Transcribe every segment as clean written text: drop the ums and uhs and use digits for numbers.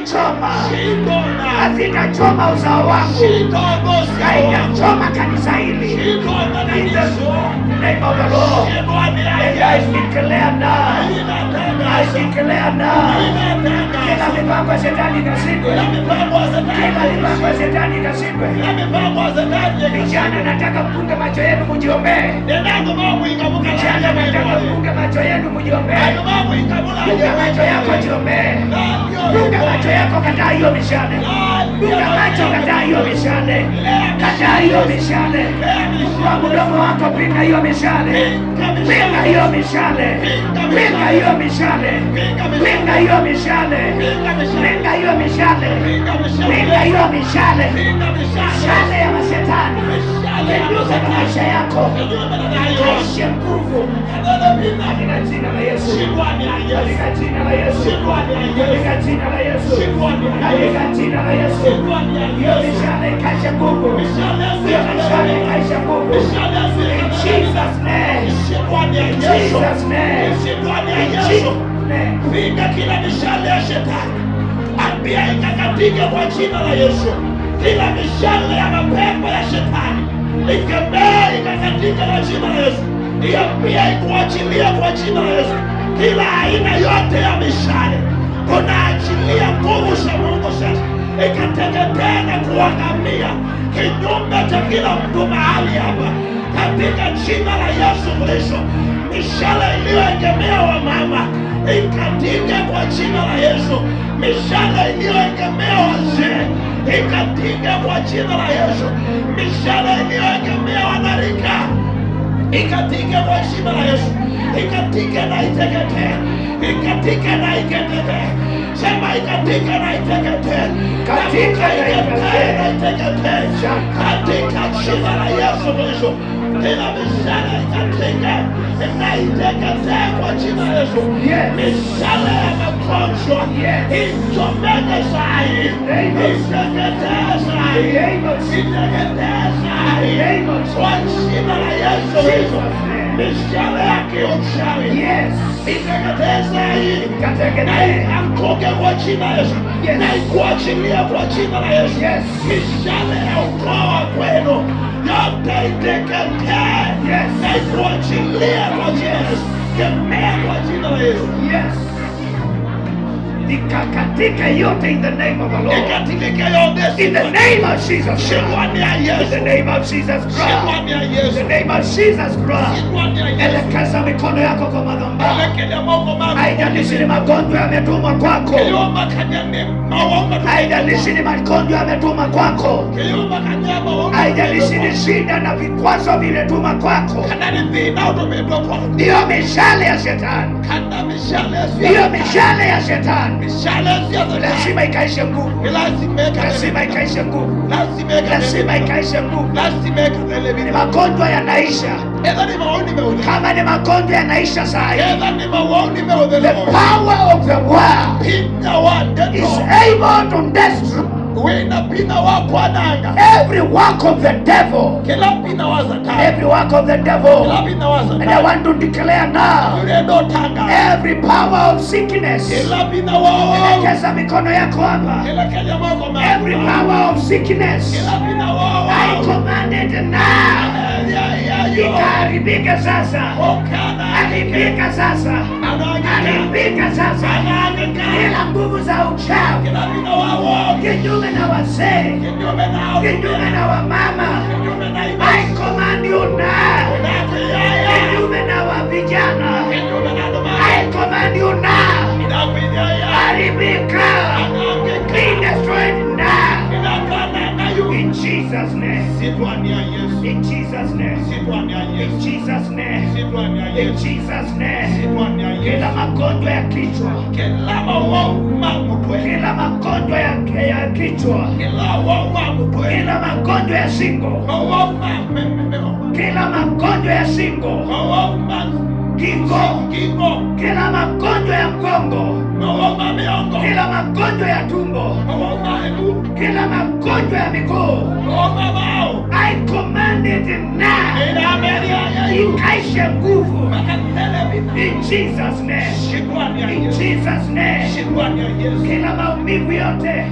hazitanichoma, hazitachoma uzao wangu, haitachoma kanisa hili. In the name of the Lord, and I declare now, I declare now, kila mipango ya shetani ikashindwe, kila mipango ya shetani ikashindwe. Vijana, nataka mfunge macho yenu mjiombee. Vijana, nataka mfunge macho yenu mjiombee. Funga macho yako jiombee. Funga macho yako, kataa hiyo mishale. Funga macho, kataa hiyo mishale. Kataa hiyo mishale. Fungua mdomo wako, pinga hiyo mishale. Pinga hiyo mishale. Pinga hiyo mishale. Pinga hiyo mishale. Pinga hiyo mishale. Pinga hiyo mishale. Mishale ya mashetani. Penduka na maisha yako. Kaishe nguvu. Katika jina la Yesu. Katika jina la Yesu. Katika jina la Yesu. Katika jina la Yesu. Hiyo mishale kaishe nguvu. Hiyo mishale kaishe nguvu. In Jesus' name. In Jesus' name. In Jesus' name. Pinga kila mishale ya shetani. Ambia ikakatika kwa jina la Yesu. Kila mishale ya mapepo ya shetani ikemea ikakatika kwa jina la Yesu. Hiyo pia ikuachilia kwa jina la Yesu. Kila aina yote ya mishale tunaachilia nguvu za Mungu sasa ikateketee na kuangamia kinyume cha kila mtu mahali hapa katika jina la Yesu Kristo. Mishale iliyoegemea wa mama ikatike kwa jina la Yesu. Mishale iliyoegemea wazee ikatike kwa jina la Yesu. Mishale iliyoegemea wanarika ikatike kwa jina la Yesu. Ikatike na iteketee. Ikatike na iteketee. Sema ikatike na iteketee. Katika iteketee na iteketee. Katika jina la Yesu Kristo. Kila mishale ikatike na iteketee kwa jina la Yesu. Mishale ya magonjwa ichomeke sahi. Iteketee sahi. Iteketee sahi. Kwa jina la Yesu Kristo. Mishale ya kiuchawi iteketee sahi. Na itoke kwa jina la Yesu. Na ikuachilia kwa jina la Yesu. Mishale ya ukoo kwenu yote iteketee. Na ikuachilia kwa jina la Yesu. Kemea kwa jina la Yesu. Ikakatika yote in the name of the Lord. Ikatike yote in the name of Jesus Christ. In the name of Jesus Christ. In the name of Jesus Christ. Elekeza mikono yako kwa madhabahu. Haijalishi ni magonjwa yametumwa kwako. Haijalishi ni magonjwa yametumwa kwako. Haijalishi ni shida na vikwazo vimetuma kwako. Hiyo mishale ya shetani. Hiyo mishale ya shetani. Lazima ikaishe nguvu. Lazima ikaishe nguvu. Lazima ikaishe nguvu. Ni magonjwa yanaisha. Kama ni magonjwa yanaisha saa hii. The power of the word is able to destroy every work of the devil. Every work of the devil. And I want to declare now, every power of sickness. Elekeza mikono yako hapa. Every power of sickness, I command it now. Ikaharibika sasa. Haribika sasa. Haribika sasa. Kila nguvu za uchawi kinyume na wazee, kinyume na wamama, I command you now. Kinyume na wavijana, I command you now. Haribika. Be destroyed now. In Jesus' name. In Jesus' name. In Jesus' name. In Jesus' name. Kila magonjwa ya kichwa, kila magonjwa ya kichwa, kila magonjwa ya shingo, kila magonjwa ya shingo, kila magonjwa ya mgongo, kila magonjwa ya tumbo, kila magonjwa ya miguu, I command command it now. Ikaishe nguvu. In Jesus name. In Jesus name. Kila maumivu yote,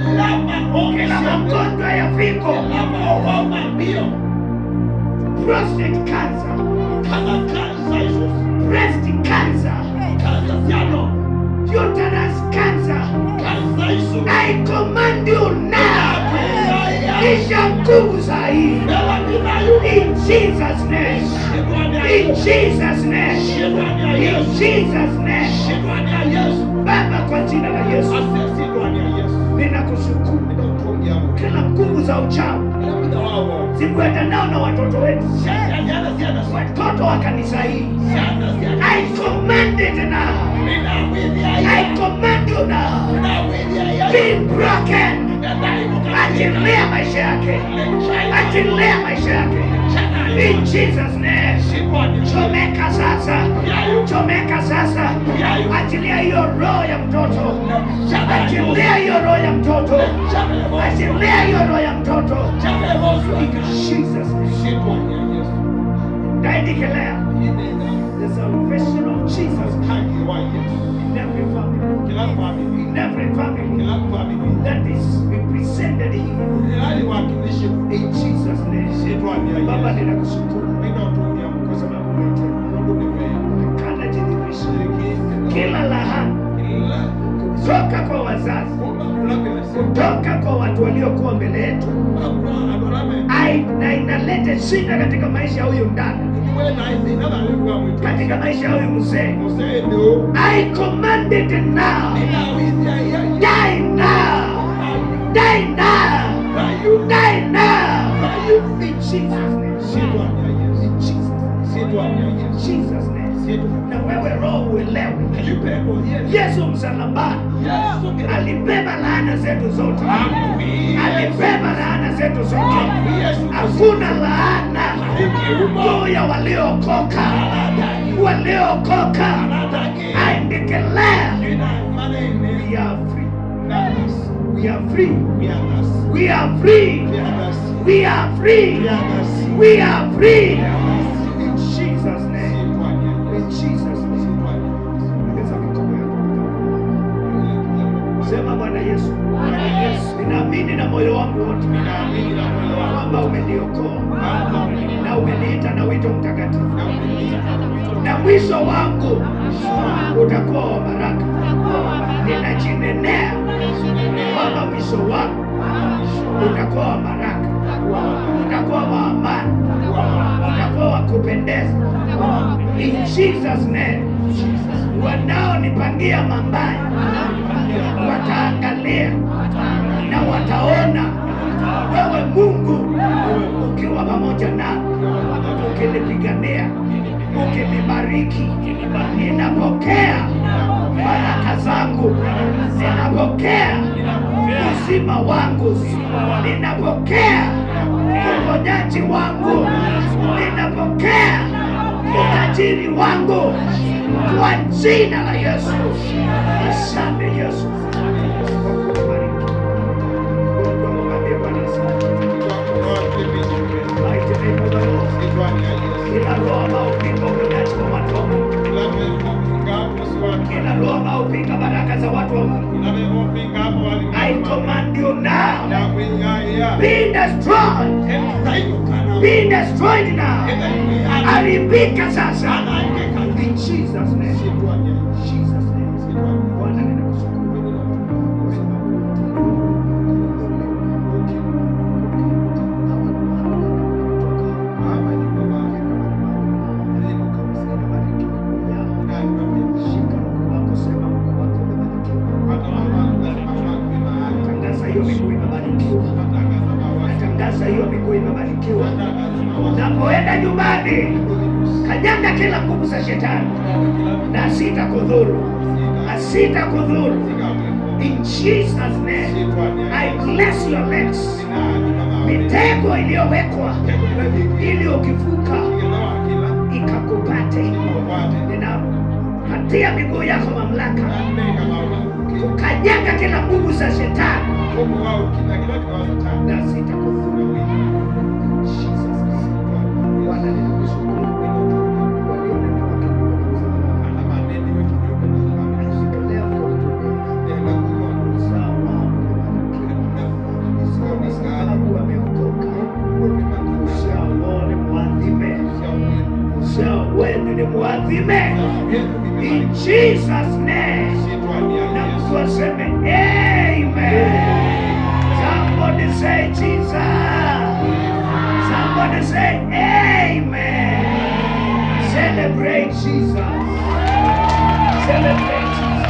kila magonjwa ya figo, prostate cancer, breast cancer, uterus cancer, I command you now. Isha nguvu sahihi. In Jesus name. In Jesus name. In Jesus name. Baba, kwa jina la Yesu ninakushukuru. Kila nguvu za uchawi zikuendanao na watoto wetu, watoto wa kanisa hili, I command it now. I command you now. Be broken. Achilia maisha yake. Achilia maisha yake. In Jesus name. Chomeka sasa. Chomeka sasa. Achilia hiyo roho ya mtoto. Achilia hiyo roho ya mtoto. Achilia hiyo roho ya mtoto. In Jesus name. I declare the salvation of Jesus in every family. In every family that is represented here. In Jesus name. Baba, ninakushukuru kwa sababu umetenda jidhihirisha. Kila lahana kutoka kwa wazazi, kutoka kwa watu waliokuwa mbele yetu, na inaleta shida katika maisha ya huyu ndani, katika maisha ya huyu mzee. I command it now. Die now. Die now. Die now. In Jesus name. In Jesus name. Na wewe roho uelewe, Yesu msalabani alibeba laana zetu zote. Alibeba laana zetu zote. Hakuna laana juu ya waliokoka. Waliokoka, I declare we are free. We are free. We are free. We are free. We are free. In Jesus name. In Jesus name. Sema Bwana Yesu, ninaamini na moyo wangu wote kwamba umeniokoa na umeniita na wito mtakatifu, na mwisho wangu utakuwa wa baraka. Ninajinenea kwamba mwisho wangu utakuwa wa baraka, utakuwa wa amani, utakuwa wa kupendeza. In Jesus name. Wanaonipangia mabaya wataangalia na wataona wewe Mungu ukiwa pamoja nao, ukinipigania, ukinibariki. Ninapokea baraka zangu, ninapokea uzima wangu, ninapokea uponyaji wangu, ninapokea utajiri wangu kwa jina la Yesu. Asante Yesu. Kila roho maupinga uponyaji wa watu wa Mungu, kila roho maupinga baraka za watu wa Mungu, I command you now, be destroyed. Be destroyed now. Haribika sasa. In Jesus name. Jesus name. Bwana ninakushukuru. Natangaza hiyo miguu imebarikiwa. Napoenda nyumbani, kanyaga kila nguvu za shetani na sitakudhuru. Asitakudhuru. In Jesus name. I bless your legs. Mitego iliyowekwa ili ukivuka ikakupate, ninapatia miguu yako mamlaka kukanyaga kila nguvu za shetani na sitakudhuru. Jesus. So when ni muadhime in Jesus name. Na mtu aseme amen. Somebody say Jesus. Somebody say amen. Celebrate Jesus. Celebrate Jesus.